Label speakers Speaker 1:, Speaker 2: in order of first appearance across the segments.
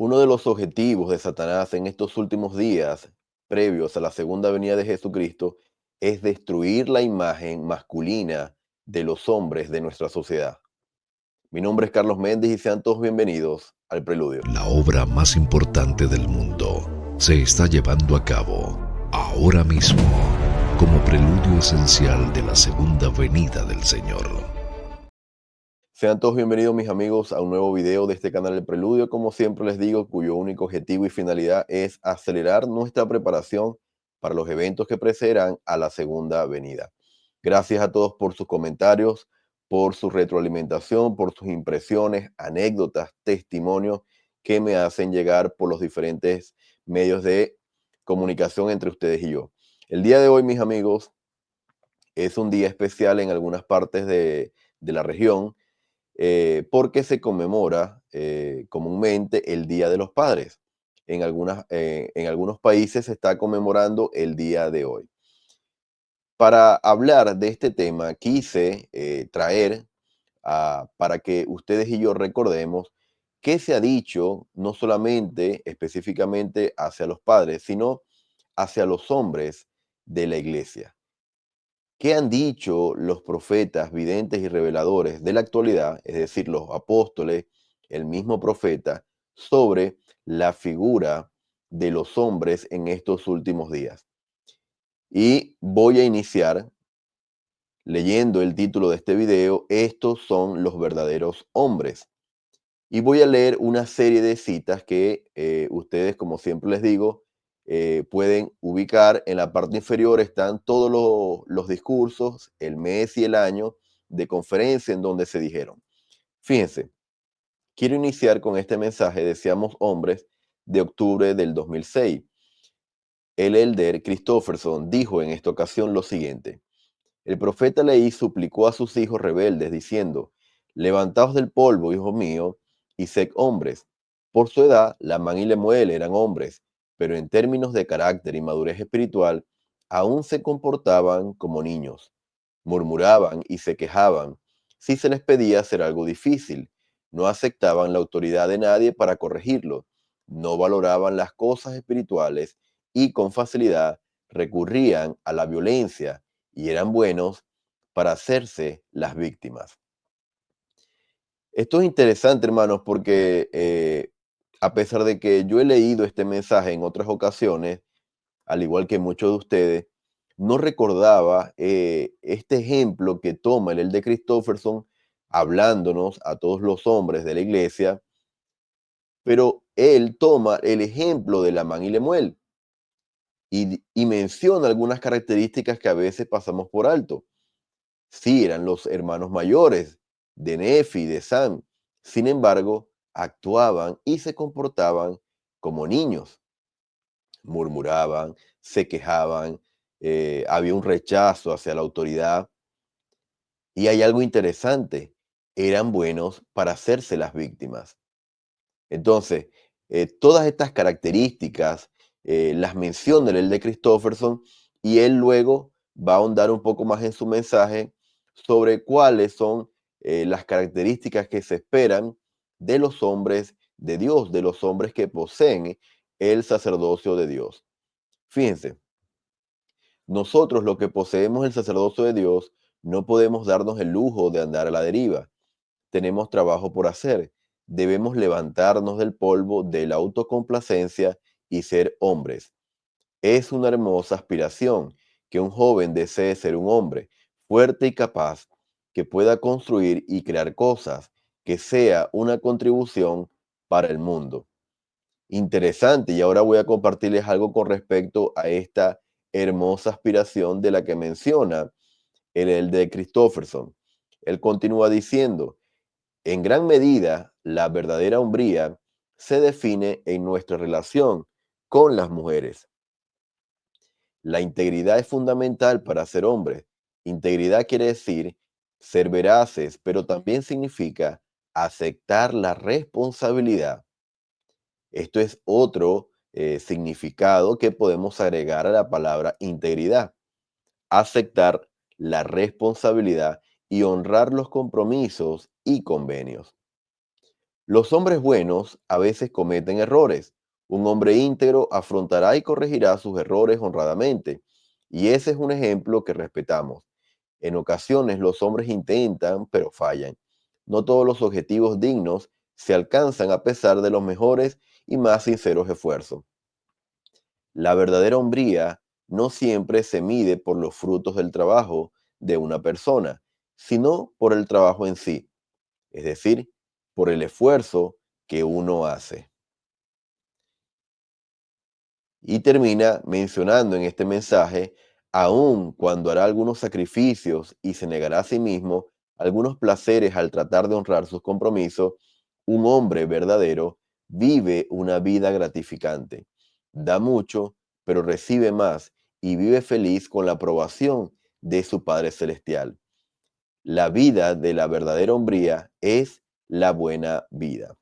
Speaker 1: Uno de los objetivos de Satanás en estos últimos días, previos a la segunda venida de Jesucristo, es destruir la imagen masculina de los hombres de nuestra sociedad. Mi nombre es Carlos Méndez y sean todos bienvenidos al Preludio.
Speaker 2: La obra más importante del mundo se está llevando a cabo ahora mismo como preludio esencial de la segunda venida del Señor.
Speaker 1: Sean todos bienvenidos, mis amigos, a un nuevo video de este canal El Preludio, como siempre les digo, cuyo único objetivo y finalidad es acelerar nuestra preparación para los eventos que precederán a la segunda venida. Gracias a todos por sus comentarios, por su retroalimentación, por sus impresiones, anécdotas, testimonios que me hacen llegar por los diferentes medios de comunicación entre ustedes y yo. El día de hoy, mis amigos, es un día especial en algunas partes de la región porque se conmemora comúnmente el Día de los Padres. En algunos países se está conmemorando el día de hoy. Para hablar de este tema, quise traer para que ustedes y yo recordemos qué se ha dicho, no solamente específicamente hacia los padres, sino hacia los hombres de la iglesia. ¿Qué han dicho los profetas, videntes y reveladores de la actualidad, es decir, los apóstoles, el mismo profeta, sobre la figura de los hombres en estos últimos días? Y voy a iniciar leyendo el título de este video: Estos son los verdaderos hombres. Y voy a leer una serie de citas que ustedes, como siempre les digo, pueden ubicar. En la parte inferior están todos los discursos, el mes y el año de conferencia en donde se dijeron. Fíjense, quiero iniciar con este mensaje de Seamos Hombres de octubre del 2006. El elder Christofferson dijo en esta ocasión lo siguiente: el profeta Leí suplicó a sus hijos rebeldes, diciendo: levantaos del polvo, hijos míos, y sed hombres. Por su edad, Lamán y Lemuel eran hombres, pero en términos de carácter y madurez espiritual, aún se comportaban como niños. Murmuraban y se quejaban. Si se les pedía hacer algo difícil, no aceptaban la autoridad de nadie para corregirlo. No valoraban las cosas espirituales y con facilidad recurrían a la violencia y eran buenos para hacerse las víctimas. Esto es interesante, hermanos, porque a pesar de que yo he leído este mensaje en otras ocasiones, al igual que muchos de ustedes, no recordaba este ejemplo que toma el de Christofferson hablándonos a todos los hombres de la iglesia, pero él toma el ejemplo de Lamán y Lemuel y menciona algunas características que a veces pasamos por alto. Sí, eran los hermanos mayores de Nefi y de Sam. Sin embargo, actuaban y se comportaban como niños. Murmuraban, se quejaban, había un rechazo hacia la autoridad. Y hay algo interesante: eran buenos para hacerse las víctimas. Entonces, todas estas características las menciona el de Christofferson, y él luego va a ahondar un poco más en su mensaje sobre cuáles son las características que se esperan de los hombres de Dios, de los hombres que poseen el sacerdocio de Dios. Fíjense, nosotros los que poseemos el sacerdocio de Dios no podemos darnos el lujo de andar a la deriva. Tenemos trabajo por hacer. Debemos levantarnos del polvo de la autocomplacencia y ser hombres. Es una hermosa aspiración que un joven desee ser un hombre fuerte y capaz, que pueda construir y crear cosas, que sea una contribución para el mundo. Interesante, y ahora voy a compartirles algo con respecto a esta hermosa aspiración de la que menciona el de Christofferson. Él continúa diciendo: en gran medida, la verdadera hombría se define en nuestra relación con las mujeres. La integridad es fundamental para ser hombres. Integridad quiere decir ser veraces, pero también significa aceptar la responsabilidad. Esto es otro significado que podemos agregar a la palabra integridad: aceptar la responsabilidad y honrar los compromisos y convenios. Los hombres buenos a veces cometen errores. Un hombre íntegro afrontará y corregirá sus errores honradamente. Y ese es un ejemplo que respetamos. En ocasiones los hombres intentan, pero fallan. No todos los objetivos dignos se alcanzan a pesar de los mejores y más sinceros esfuerzos. La verdadera hombría no siempre se mide por los frutos del trabajo de una persona, sino por el trabajo en sí, es decir, por el esfuerzo que uno hace. Y termina mencionando en este mensaje, aun cuando hará algunos sacrificios y se negará a sí mismo algunos placeres al tratar de honrar sus compromisos, un hombre verdadero vive una vida gratificante. Da mucho, pero recibe más y vive feliz con la aprobación de su Padre Celestial. La vida de la verdadera hombría es la buena vida.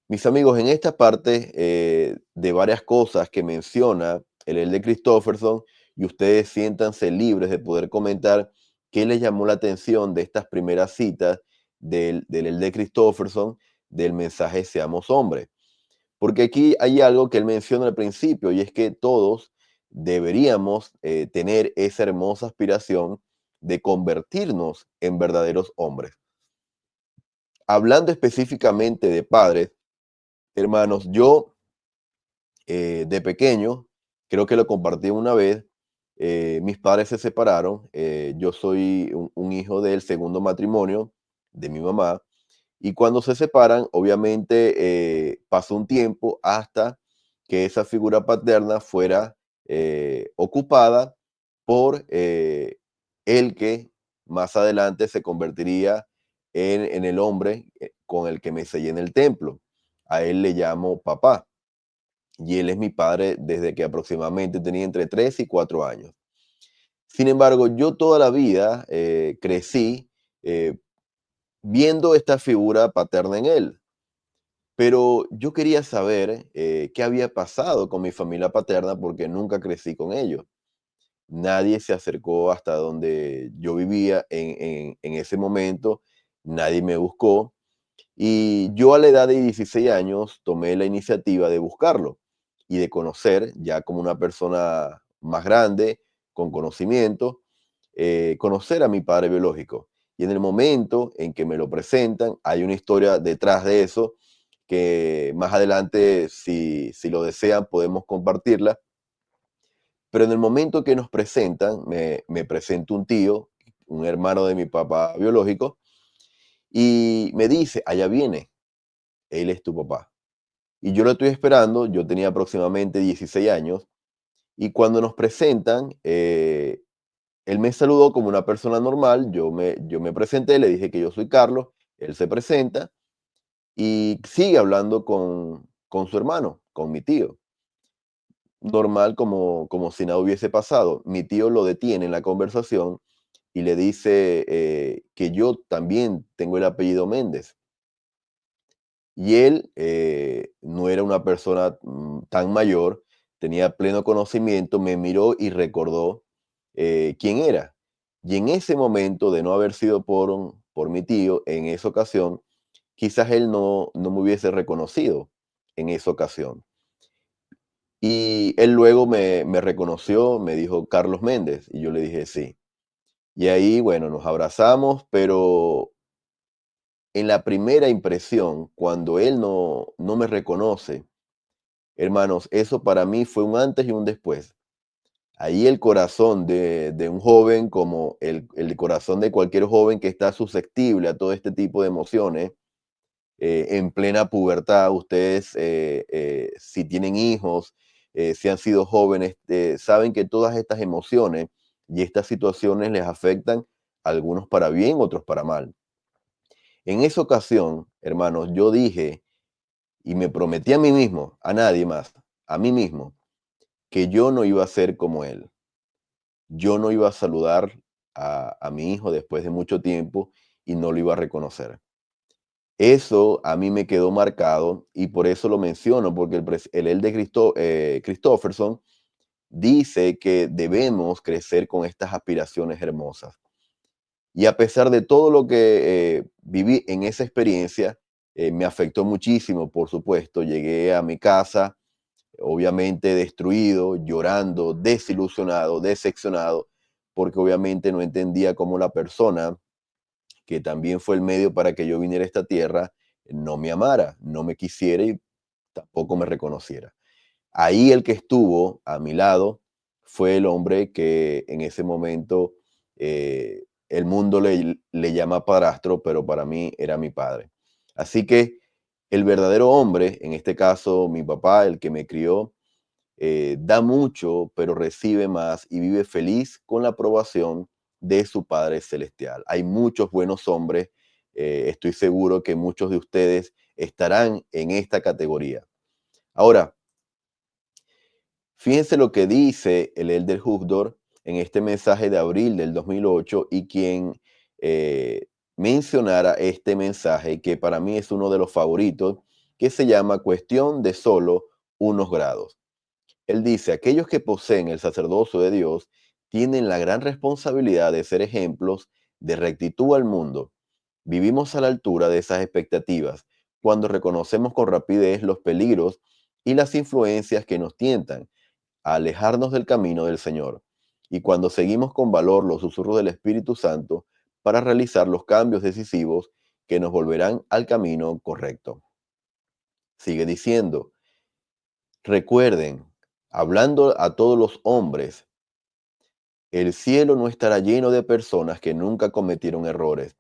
Speaker 1: Mis amigos, en esta parte de varias cosas que menciona el de Christofferson, y ustedes siéntanse libres de poder comentar qué les llamó la atención de estas primeras citas del de Christofferson del mensaje Seamos Hombres. Porque aquí hay algo que él menciona al principio y es que todos deberíamos tener esa hermosa aspiración de convertirnos en verdaderos hombres. Hablando específicamente de padres, hermanos, yo de pequeño, creo que lo compartí una vez, mis padres se separaron, yo soy un hijo del segundo matrimonio de mi mamá, y cuando se separan, obviamente pasó un tiempo hasta que esa figura paterna fuera ocupada por el que más adelante se convertiría en el hombre con el que me sellé en el templo. A él le llamo papá y él es mi padre desde que aproximadamente tenía entre 3 y 4 años. Sin embargo, yo toda la vida crecí eh, viendo esta figura paterna en él, pero yo quería saber qué había pasado con mi familia paterna porque nunca crecí con ellos. Nadie se acercó hasta donde yo vivía en ese momento, nadie me buscó y yo a la edad de 16 años tomé la iniciativa de buscarlo y de conocer, ya como una persona más grande, con conocimiento, conocer a mi padre biológico. Y en el momento en que me lo presentan, hay una historia detrás de eso que más adelante, si lo desean, podemos compartirla. Pero en el momento que nos presentan, me presenta un tío, un hermano de mi papá biológico, y me dice, allá viene, él es tu papá. Y yo lo estoy esperando, yo tenía aproximadamente 16 años, y cuando nos presentan, él me saludó como una persona normal, yo me presenté, le dije que yo soy Carlos, él se presenta y sigue hablando con su hermano, con mi tío, normal como si nada hubiese pasado. Mi tío lo detiene en la conversación y le dice que yo también tengo el apellido Méndez. Y él no era una persona tan mayor, tenía pleno conocimiento, me miró y recordó quién era. Y en ese momento, de no haber sido por mi tío en esa ocasión, quizás él no me hubiese reconocido en esa ocasión. Y él luego me reconoció, me dijo Carlos Méndez, y yo le dije sí. Y ahí, bueno, nos abrazamos, pero en la primera impresión, cuando él no me reconoce, hermanos, eso para mí fue un antes y un después. Ahí el corazón de un joven, como el corazón de cualquier joven que está susceptible a todo este tipo de emociones, en plena pubertad, ustedes si tienen hijos, si han sido jóvenes, saben que todas estas emociones y estas situaciones les afectan, algunos para bien, otros para mal. En esa ocasión, hermanos, yo dije y me prometí a mí mismo, a nadie más, a mí mismo, que yo no iba a ser como él. Yo no iba a saludar a mi hijo después de mucho tiempo y no lo iba a reconocer. Eso a mí me quedó marcado y por eso lo menciono, porque el de Christofferson dice que debemos crecer con estas aspiraciones hermosas. Y a pesar de todo lo que viví en esa experiencia, Me afectó muchísimo, por supuesto. Llegué a mi casa, obviamente destruido, llorando, desilusionado, decepcionado, porque obviamente no entendía cómo la persona que también fue el medio para que yo viniera a esta tierra no me amara, no me quisiera y tampoco me reconociera. Ahí el que estuvo a mi lado fue el hombre que en ese momento el mundo le llama padrastro, pero para mí era mi padre. Así que el verdadero hombre, en este caso mi papá, el que me crió, da mucho, pero recibe más y vive feliz con la aprobación de su Padre Celestial. Hay muchos buenos hombres, estoy seguro que muchos de ustedes estarán en esta categoría. Ahora, fíjense lo que dice el Elder Hugdor en este mensaje de abril del 2008 y quien mencionara este mensaje que para mí es uno de los favoritos, que se llama Cuestión de solo unos grados. Él dice, aquellos que poseen el sacerdocio de Dios tienen la gran responsabilidad de ser ejemplos de rectitud al mundo. Vivimos a la altura de esas expectativas cuando reconocemos con rapidez los peligros y las influencias que nos tientan a alejarnos del camino del Señor, y cuando seguimos con valor los susurros del Espíritu Santo para realizar los cambios decisivos que nos volverán al camino correcto. Sigue diciendo, recuerden, hablando a todos los hombres, el cielo no estará lleno de personas que nunca cometieron errores,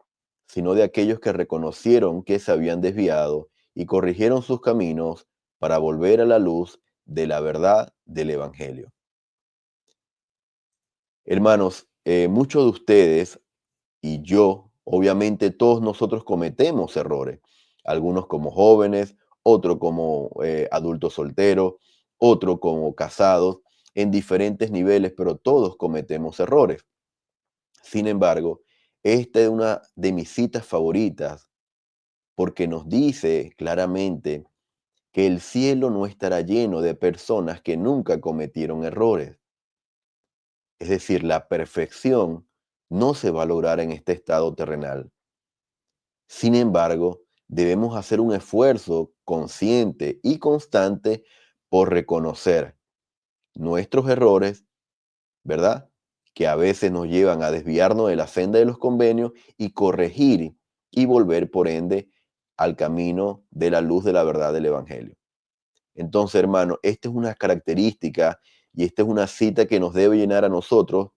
Speaker 1: sino de aquellos que reconocieron que se habían desviado y corrigieron sus caminos para volver a la luz de la verdad del Evangelio. Hermanos, muchos de ustedes y yo, obviamente todos nosotros cometemos errores, algunos como jóvenes, otros como adultos solteros, otros como casados, en diferentes niveles, pero todos cometemos errores. Sin embargo, esta es una de mis citas favoritas porque nos dice claramente que el cielo no estará lleno de personas que nunca cometieron errores. Es decir, la perfección no se va a lograr en este estado terrenal. Sin embargo, debemos hacer un esfuerzo consciente y constante por reconocer nuestros errores, ¿verdad? Que a veces nos llevan a desviarnos de la senda de los convenios y corregir y volver, por ende, al camino de la luz de la verdad del Evangelio. Entonces, hermano, esta es una característica y esta es una cita que nos debe llenar a nosotros,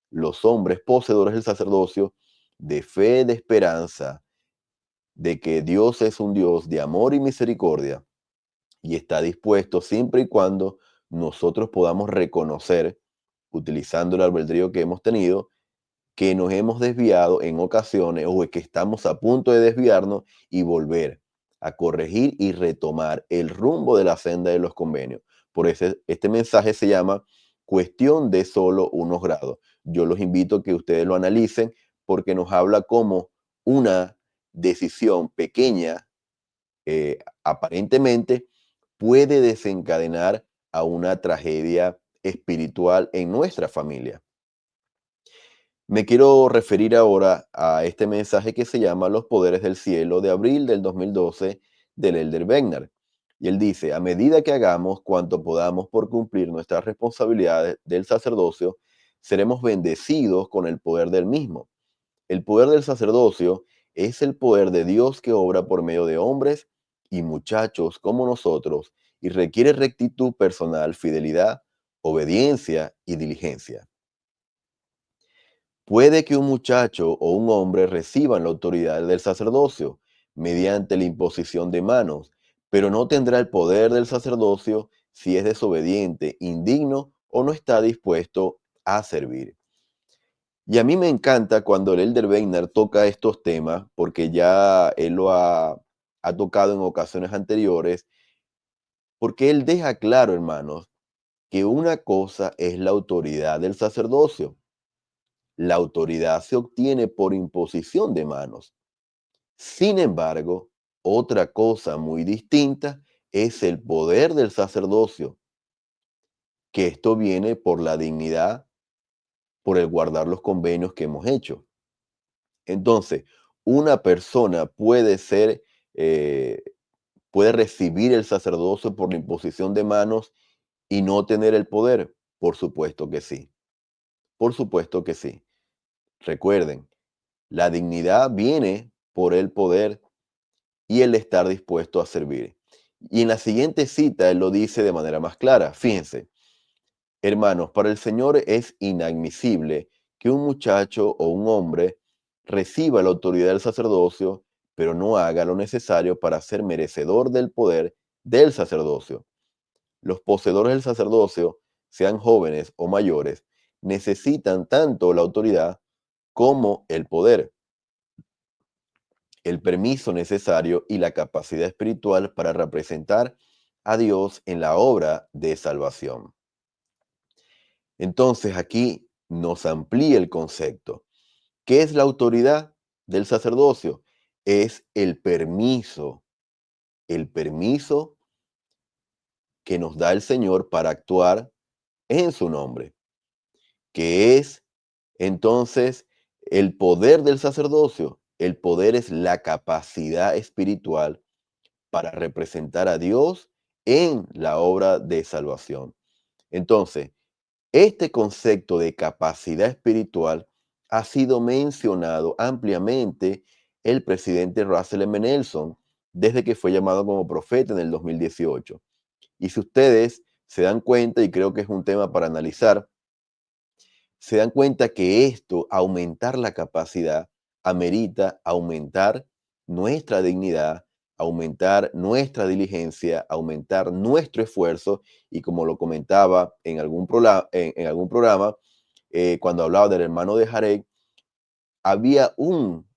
Speaker 1: los hombres poseedores del sacerdocio, de fe, de esperanza, de que Dios es un Dios de amor y misericordia y está dispuesto siempre y cuando nosotros podamos reconocer, utilizando el albedrío que hemos tenido, que nos hemos desviado en ocasiones o que estamos a punto de desviarnos y volver a corregir y retomar el rumbo de la senda de los convenios. Por eso este mensaje se llama Cuestión de solo unos grados. Yo los invito a que ustedes lo analicen porque nos habla como una decisión pequeña, aparentemente, puede desencadenar a una tragedia espiritual en nuestra familia. Me quiero referir ahora a este mensaje que se llama Los Poderes del Cielo de abril del 2012 del Elder Wegner. Y él dice, a medida que hagamos cuanto podamos por cumplir nuestras responsabilidades del sacerdocio, seremos bendecidos con el poder del mismo. El poder del sacerdocio es el poder de Dios que obra por medio de hombres y muchachos como nosotros y requiere rectitud personal, fidelidad, obediencia y diligencia. Puede que un muchacho o un hombre reciban la autoridad del sacerdocio mediante la imposición de manos, pero no tendrá el poder del sacerdocio si es desobediente, indigno o no está dispuesto a servir. Y a mí me encanta cuando el Elder Weiner toca estos temas, porque ya él ha tocado en ocasiones anteriores, porque él deja claro, hermanos, que una cosa es la autoridad del sacerdocio. La autoridad se obtiene por imposición de manos. Sin embargo, otra cosa muy distinta es el poder del sacerdocio, que esto viene por la dignidad, por el guardar los convenios que hemos hecho. Entonces, una persona puede ser eh, puede recibir el sacerdocio por la imposición de manos y no tener el poder? Por supuesto que sí, por supuesto que sí. Recuerden, la dignidad viene por el poder y el estar dispuesto a servir. Y en la siguiente cita él lo dice de manera más clara. Fíjense, hermanos, para el Señor es inadmisible que un muchacho o un hombre reciba la autoridad del sacerdocio, pero no haga lo necesario para ser merecedor del poder del sacerdocio. Los poseedores del sacerdocio, sean jóvenes o mayores, necesitan tanto la autoridad como el poder, el permiso necesario y la capacidad espiritual para representar a Dios en la obra de salvación. Entonces aquí nos amplía el concepto. ¿Qué es la autoridad del sacerdocio? Es el permiso que nos da el Señor para actuar en su nombre, que es entonces el poder del sacerdocio. El poder es la capacidad espiritual para representar a Dios en la obra de salvación. Entonces, este concepto de capacidad espiritual ha sido mencionado ampliamente el presidente Russell M. Nelson desde que fue llamado como profeta en el 2018. Y si ustedes se dan cuenta, y creo que es un tema para analizar, se dan cuenta que esto, aumentar la capacidad, amerita aumentar nuestra dignidad, aumentar nuestra diligencia, aumentar nuestro esfuerzo, y como lo comentaba en en algún programa, cuando hablaba del hermano de Jarek, había un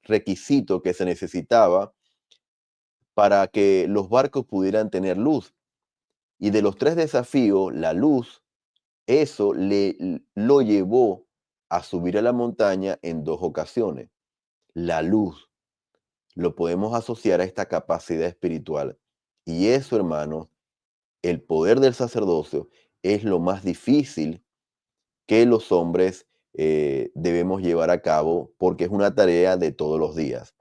Speaker 1: requisito que se necesitaba para que los barcos pudieran tener luz. Y de los tres desafíos, la luz, eso lo llevó a subir a la montaña en dos ocasiones. La luz lo podemos asociar a esta capacidad espiritual. Y eso, hermanos, el poder del sacerdocio es lo más difícil que los hombres debemos llevar a cabo porque es una tarea de todos los días.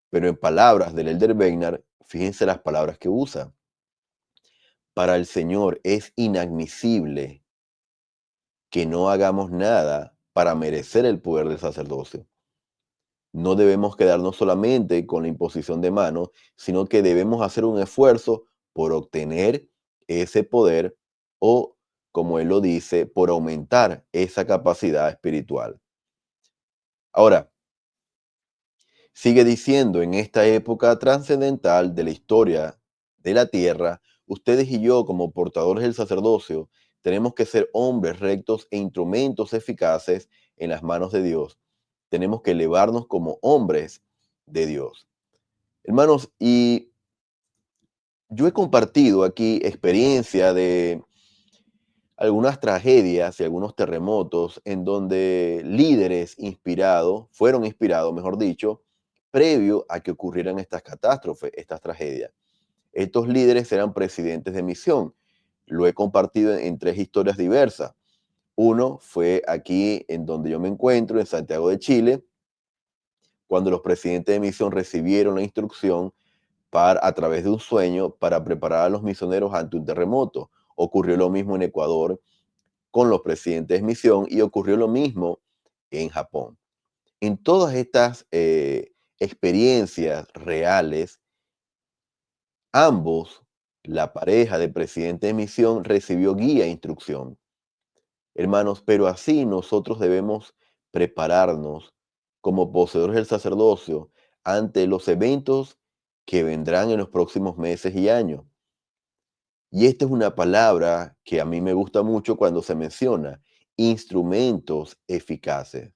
Speaker 1: Pero en palabras del Elder Wegner, fíjense las palabras que usa. Para el Señor es inadmisible que no hagamos nada para merecer el poder del sacerdocio. No debemos quedarnos solamente con la imposición de manos, sino que debemos hacer un esfuerzo por obtener ese poder o, como él lo dice, por aumentar esa capacidad espiritual. Ahora, sigue diciendo, en esta época trascendental de la historia de la tierra, ustedes y yo, como portadores del sacerdocio, tenemos que ser hombres rectos e instrumentos eficaces en las manos de Dios. Tenemos que elevarnos como hombres de Dios. Hermanos, y yo he compartido aquí experiencia de algunas tragedias y algunos terremotos en donde líderes fueron inspirados, mejor dicho, previo a que ocurrieran estas catástrofes, estas tragedias. Estos líderes eran presidentes de misión. Lo he compartido en tres historias diversas. Uno fue aquí en donde yo me encuentro, en Santiago de Chile, cuando los presidentes de misión recibieron la instrucción a través de un sueño para preparar a los misioneros ante un terremoto. Ocurrió lo mismo en Ecuador con los presidentes de misión y ocurrió lo mismo en Japón. En todas estas experiencias reales, ambos, la pareja de presidente de misión recibió guía e instrucción. Hermanos, pero así nosotros debemos prepararnos como poseedores del sacerdocio ante los eventos que vendrán en los próximos meses y años. Y esta es una palabra que a mí me gusta mucho cuando se menciona, instrumentos eficaces.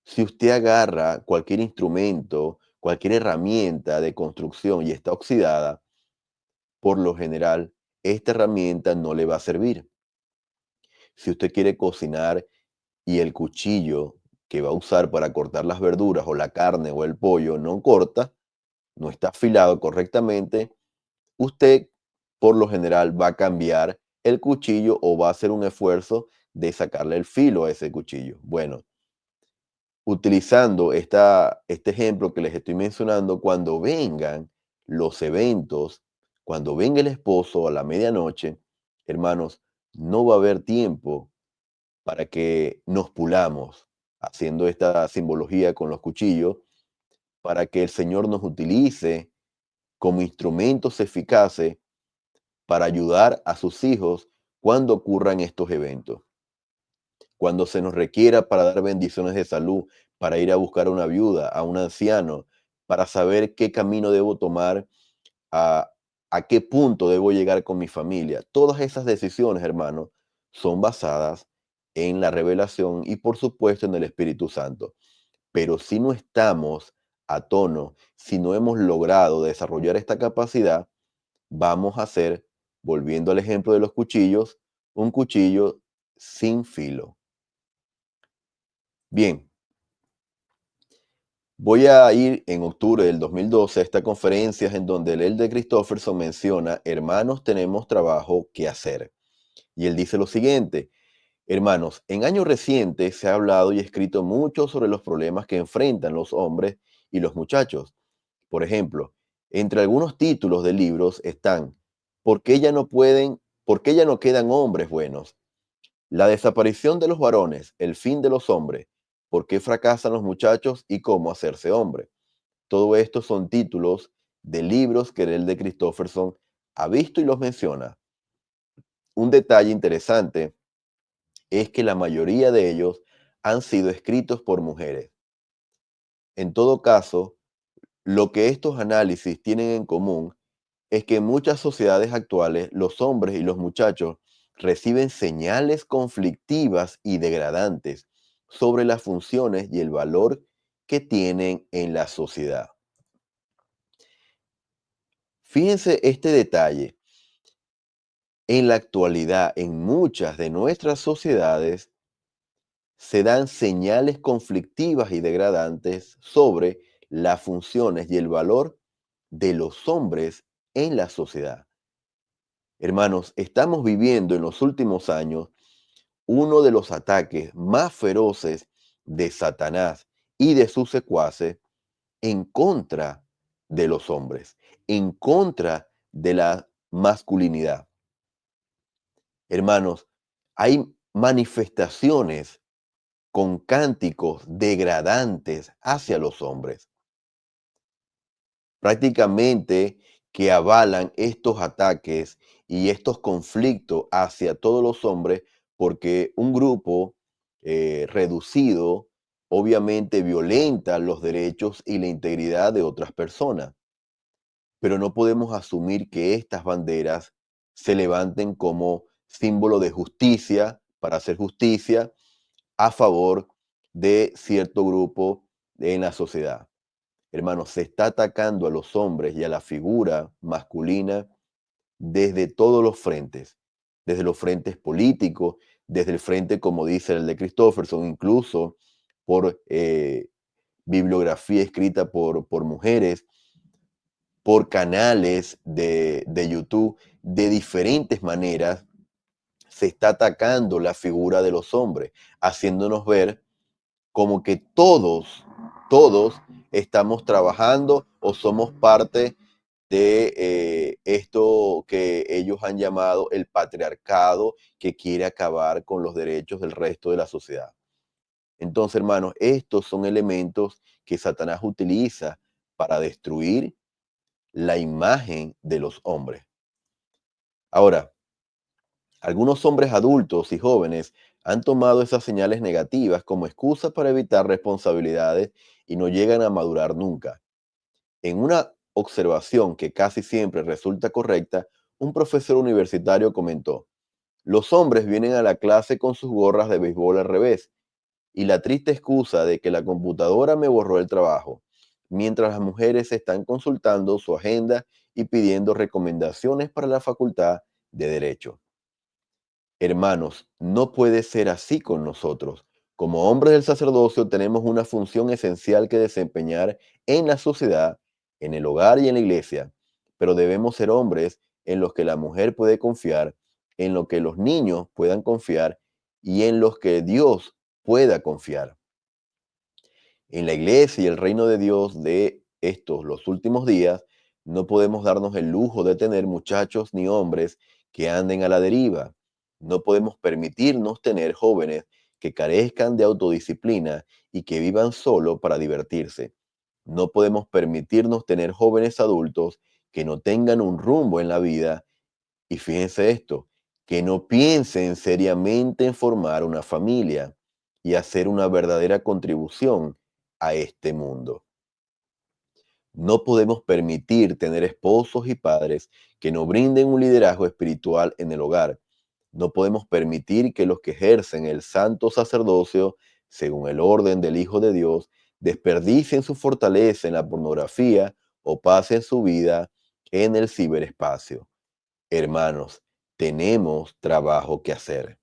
Speaker 1: Si usted agarra cualquier instrumento, cualquier herramienta de construcción y está oxidada, por lo general, esta herramienta no le va a servir. Si usted quiere cocinar y el cuchillo que va a usar para cortar las verduras o la carne o el pollo no corta, no está afilado correctamente, usted por lo general va a cambiar el cuchillo o va a hacer un esfuerzo de sacarle el filo a ese cuchillo. Bueno, Utilizando este ejemplo que les estoy mencionando, cuando vengan los eventos, cuando venga el esposo a la medianoche, hermanos, no va a haber tiempo para que nos pulamos, haciendo esta simbología con los cuchillos, para que el Señor nos utilice como instrumentos eficaces para ayudar a sus hijos cuando ocurran estos eventos. Cuando se nos requiera para dar bendiciones de salud, para ir a buscar a una viuda, a un anciano, para saber qué camino debo tomar, a, a qué punto debo llegar con mi familia. Todas esas decisiones, hermanos, son basadas en la revelación y por supuesto en el Espíritu Santo. Pero si no estamos a tono, si no hemos logrado desarrollar esta capacidad, vamos a hacer, volviendo al ejemplo de los cuchillos, un cuchillo sin filo. Bien, voy a ir en octubre del 2012 a esta conferencia en donde el elder Christofferson menciona, hermanos, tenemos trabajo que hacer. Y él dice lo siguiente, hermanos, en años recientes se ha hablado y escrito mucho sobre los problemas que enfrentan los hombres y los muchachos. Por ejemplo, entre algunos títulos de libros están ¿Por qué ya no pueden, por qué ya no quedan hombres buenos? La desaparición de los varones, el fin de los hombres, ¿por qué fracasan los muchachos y cómo hacerse hombre? Todo esto son títulos de libros que el de Christofferson ha visto y los menciona. Un detalle interesante es que la mayoría de ellos han sido escritos por mujeres. En todo caso, lo que estos análisis tienen en común es que en muchas sociedades actuales los hombres y los muchachos reciben señales conflictivas y degradantes sobre las funciones y el valor que tienen en la sociedad. Fíjense este detalle. En la actualidad, en muchas de nuestras sociedades, se dan señales conflictivas y degradantes sobre las funciones y el valor de los hombres en la sociedad. Hermanos, estamos viviendo en los últimos años uno de los ataques más feroces de Satanás y de sus secuaces en contra de los hombres, en contra de la masculinidad. Hermanos, hay manifestaciones con cánticos degradantes hacia los hombres, prácticamente que avalan estos ataques y estos conflictos hacia todos los hombres, porque un grupo reducido obviamente violenta los derechos y la integridad de otras personas. Pero no podemos asumir que estas banderas se levanten como símbolo de justicia, para hacer justicia a favor de cierto grupo en la sociedad. Hermanos, se está atacando a los hombres y a la figura masculina desde todos los frentes, desde los frentes políticos, desde el frente, como dice el de Christofferson, incluso por bibliografía escrita por mujeres, por canales de YouTube, de diferentes maneras, se está atacando la figura de los hombres, haciéndonos ver como que todos estamos trabajando o somos parte de esto que ellos han llamado el patriarcado que quiere acabar con los derechos del resto de la sociedad. Entonces, hermanos, estos son elementos que Satanás utiliza para destruir la imagen de los hombres. Ahora, algunos hombres adultos y jóvenes han tomado esas señales negativas como excusa para evitar responsabilidades y no llegan a madurar nunca. En una observación que casi siempre resulta correcta, un profesor universitario comentó, los hombres vienen a la clase con sus gorras de béisbol al revés y la triste excusa de que la computadora me borró el trabajo, mientras las mujeres están consultando su agenda y pidiendo recomendaciones para la facultad de Derecho. Hermanos, no puede ser así con nosotros. Como hombres del sacerdocio tenemos una función esencial que desempeñar en la sociedad, en el hogar y en la iglesia, pero debemos ser hombres en los que la mujer puede confiar, en los que los niños puedan confiar y en los que Dios pueda confiar. En la iglesia y el reino de Dios de estos, los últimos días, no podemos darnos el lujo de tener muchachos ni hombres que anden a la deriva. No podemos permitirnos tener jóvenes que carezcan de autodisciplina y que vivan solo para divertirse. No podemos permitirnos tener jóvenes adultos que no tengan un rumbo en la vida y fíjense esto, que no piensen seriamente en formar una familia y hacer una verdadera contribución a este mundo. No podemos permitir tener esposos y padres que no brinden un liderazgo espiritual en el hogar. No podemos permitir que los que ejercen el santo sacerdocio, según el orden del Hijo de Dios, desperdicien su fortaleza en la pornografía o pasen su vida en el ciberespacio. Hermanos, tenemos trabajo que hacer.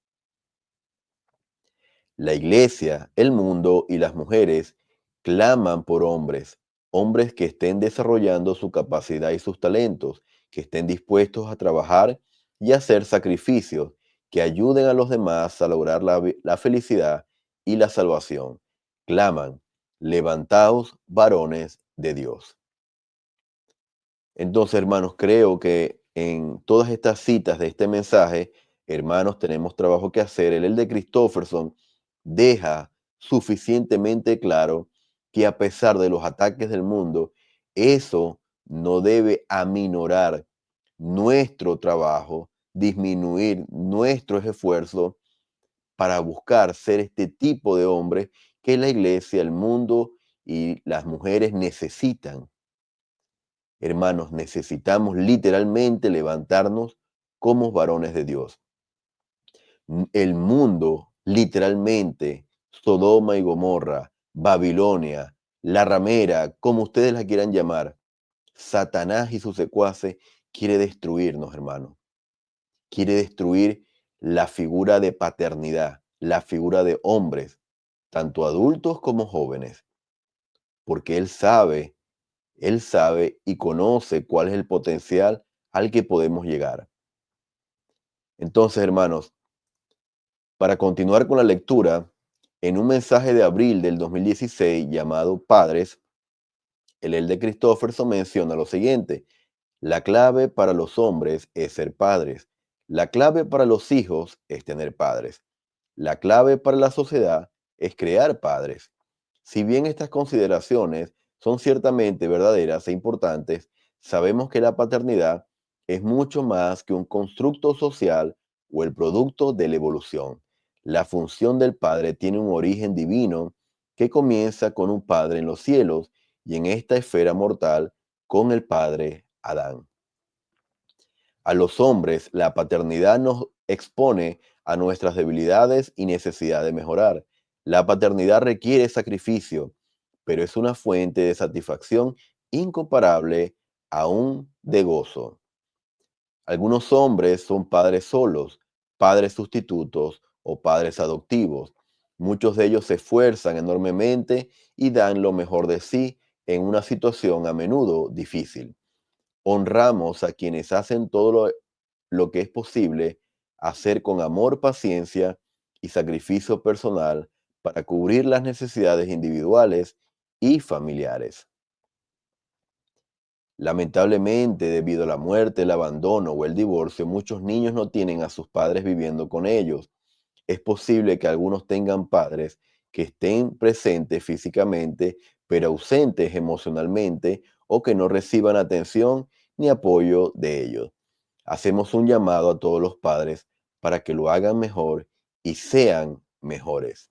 Speaker 1: La iglesia, el mundo y las mujeres claman por hombres, hombres que estén desarrollando su capacidad y sus talentos, que estén dispuestos a trabajar y hacer sacrificios, que ayuden a los demás a lograr la felicidad y la salvación. Claman, levantaos varones de Dios. Entonces, hermanos, creo que en todas estas citas de este mensaje, hermanos, tenemos trabajo que hacer. El de Christofferson deja suficientemente claro que a pesar de los ataques del mundo, eso no debe aminorar nuestro trabajo, disminuir nuestros esfuerzos para buscar ser este tipo de hombres que la iglesia, el mundo y las mujeres necesitan. Hermanos, necesitamos literalmente levantarnos como varones de Dios. El mundo, literalmente, Sodoma y Gomorra, Babilonia, la ramera, como ustedes la quieran llamar, Satanás y sus secuaces quiere destruirnos, hermanos. Quiere destruir la figura de paternidad, la figura de hombres, tanto adultos como jóvenes, porque él sabe y conoce cuál es el potencial al que podemos llegar. Entonces, hermanos, para continuar con la lectura, en un mensaje de abril del 2016 llamado Padres, el de Christofferson menciona lo siguiente: la clave para los hombres es ser padres. La clave para los hijos es tener padres. La clave para la sociedad es crear padres. Si bien estas consideraciones son ciertamente verdaderas e importantes, sabemos que la paternidad es mucho más que un constructo social o el producto de la evolución. La función del padre tiene un origen divino que comienza con un padre en los cielos y en esta esfera mortal con el padre Adán. A los hombres, la paternidad nos expone a nuestras debilidades y necesidad de mejorar. La paternidad requiere sacrificio, pero es una fuente de satisfacción incomparable, aún de gozo. Algunos hombres son padres solos, padres sustitutos o padres adoptivos. Muchos de ellos se esfuerzan enormemente y dan lo mejor de sí en una situación a menudo difícil. Honramos a quienes hacen todo lo que es posible hacer con amor, paciencia y sacrificio personal para cubrir las necesidades individuales y familiares. Lamentablemente, debido a la muerte, el abandono o el divorcio, muchos niños no tienen a sus padres viviendo con ellos. Es posible que algunos tengan padres que estén presentes físicamente, pero ausentes emocionalmente, o que no reciban atención ni apoyo de ellos. Hacemos un llamado a todos los padres para que lo hagan mejor y sean mejores.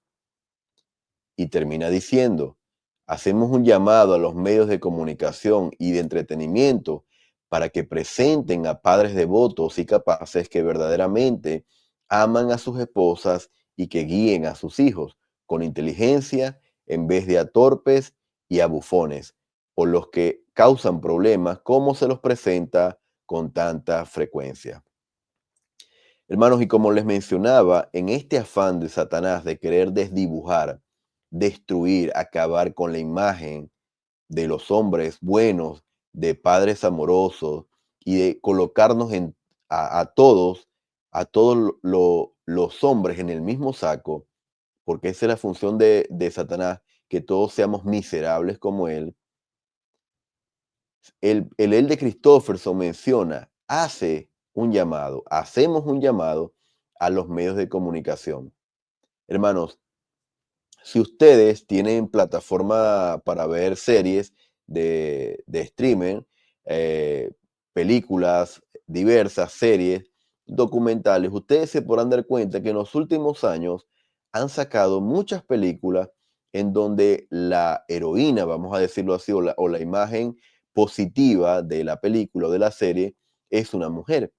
Speaker 1: Y termina diciendo, hacemos un llamado a los medios de comunicación y de entretenimiento para que presenten a padres devotos y capaces que verdaderamente aman a sus esposas y que guíen a sus hijos con inteligencia en vez de a torpes y a bufones, o los que causan problemas como se los presenta con tanta frecuencia. Hermanos, y como les mencionaba, en este afán de Satanás de querer desdibujar, destruir, acabar con la imagen de los hombres buenos, de padres amorosos y de colocarnos a todos los hombres en el mismo saco, porque esa es la función de Satanás, que todos seamos miserables como él. El él de Christofferson menciona, hacemos un llamado a los medios de comunicación. Hermanos, si ustedes tienen plataforma para ver series de streaming, eh, películas, diversas series, documentales, ustedes se podrán dar cuenta que en los últimos años han sacado muchas películas en donde la heroína, vamos a decirlo así, o la imagen positiva de la película o de la serie es una mujer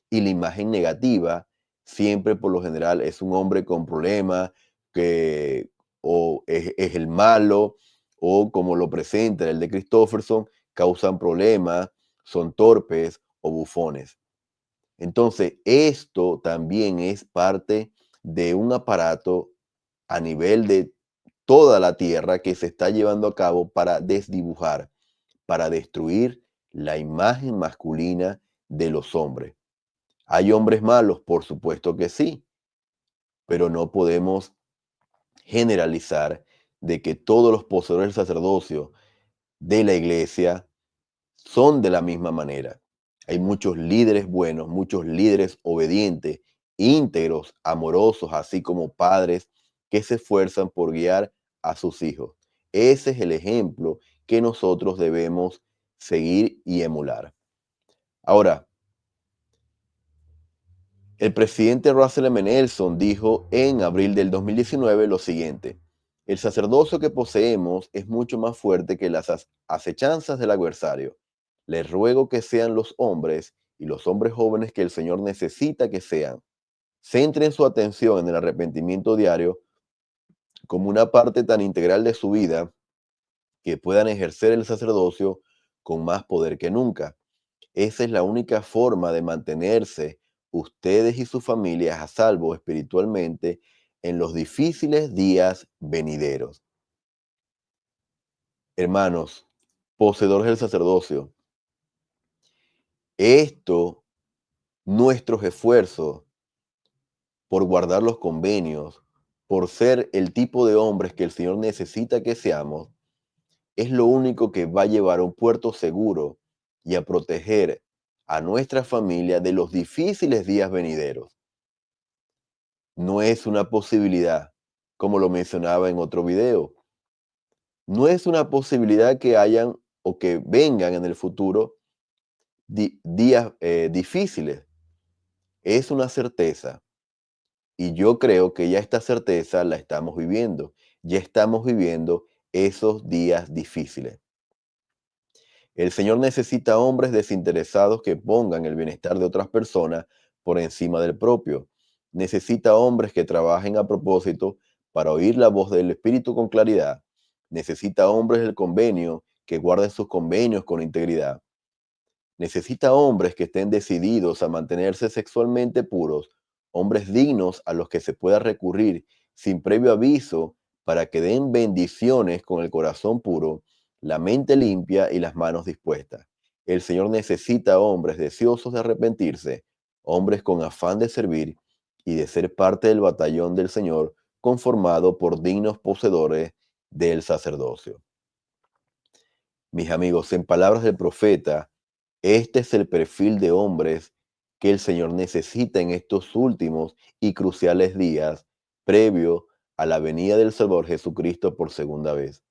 Speaker 1: y la imagen negativa siempre por lo general es un hombre con problemas que o es el malo o como lo presenta el de Christofferson, causan problemas, son torpes o bufones. Entonces, esto también es parte de un aparato a nivel de toda la tierra que se está llevando a cabo para desdibujar, para destruir la imagen masculina de los hombres. ¿Hay hombres malos? Por supuesto que sí, pero no podemos generalizar de que todos los poseedores del sacerdocio de la iglesia son de la misma manera. Hay muchos líderes buenos, muchos líderes obedientes, íntegros, amorosos, así como padres que se esfuerzan por guiar a sus hijos. Ese es el ejemplo que nosotros debemos seguir y emular. Ahora, el presidente Russell M. Nelson dijo en abril del 2019 lo siguiente: el sacerdocio que poseemos es mucho más fuerte que las acechanzas del adversario. Les ruego que sean los hombres y los hombres jóvenes que el Señor necesita que sean. Centren su atención en el arrepentimiento diario como una parte tan integral de su vida que puedan ejercer el sacerdocio con más poder que nunca. Esa es la única forma de mantenerse ustedes y sus familias a salvo espiritualmente en los difíciles días venideros. Hermanos, poseedores del sacerdocio, esto, nuestros esfuerzos por guardar los convenios, por ser el tipo de hombres que el Señor necesita que seamos, es lo único que va a llevar a un puerto seguro y a proteger a nuestra familia de los difíciles días venideros. No es una posibilidad, como lo mencionaba en otro video. No es una posibilidad que hayan o que vengan en el futuro días difíciles. Es una certeza. Y yo creo que ya esta certeza la estamos viviendo. Ya estamos viviendo esos días difíciles. El Señor necesita hombres desinteresados que pongan el bienestar de otras personas por encima del propio. Necesita hombres que trabajen a propósito para oír la voz del Espíritu con claridad. Necesita hombres del convenio que guarden sus convenios con integridad. Necesita hombres que estén decididos a mantenerse sexualmente puros, hombres dignos a los que se pueda recurrir sin previo aviso para que den bendiciones con el corazón puro, la mente limpia y las manos dispuestas. El Señor necesita hombres deseosos de arrepentirse, hombres con afán de servir y de ser parte del batallón del Señor, conformado por dignos poseedores del sacerdocio. Mis amigos, en palabras del profeta, este es el perfil de hombres que el Señor necesita en estos últimos y cruciales días previo a la venida del Salvador Jesucristo por segunda vez.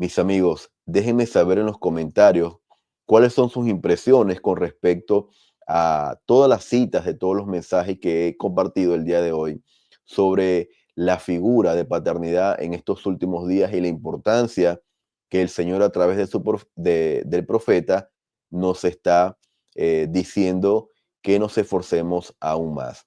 Speaker 1: Mis amigos, déjenme saber en los comentarios cuáles son sus impresiones con respecto a todas las citas de todos los mensajes que he compartido el día de hoy sobre la figura de paternidad en estos últimos días y la importancia que el Señor a través del profeta nos está diciendo que nos esforcemos aún más.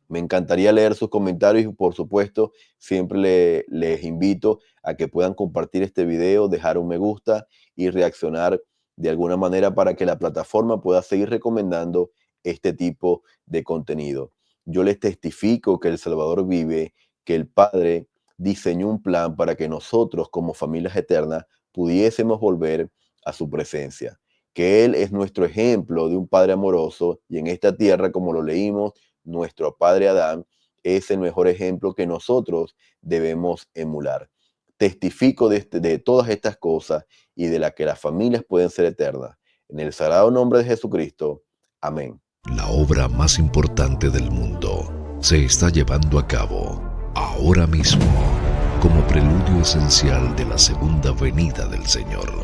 Speaker 1: Me encantaría leer sus comentarios y por supuesto siempre les invito a que puedan compartir este video, dejar un me gusta y reaccionar de alguna manera para que la plataforma pueda seguir recomendando este tipo de contenido. Yo les testifico que El Salvador vive, que el Padre diseñó un plan para que nosotros como familias eternas pudiésemos volver a su presencia, que Él es nuestro ejemplo de un Padre amoroso y en esta tierra, como lo leímos, nuestro padre Adán es el mejor ejemplo que nosotros debemos emular. Testifico de todas estas cosas y de la que las familias pueden ser eternas. En el sagrado nombre de Jesucristo. Amén.
Speaker 2: La obra más importante del mundo se está llevando a cabo ahora mismo como preludio esencial de la segunda venida del Señor.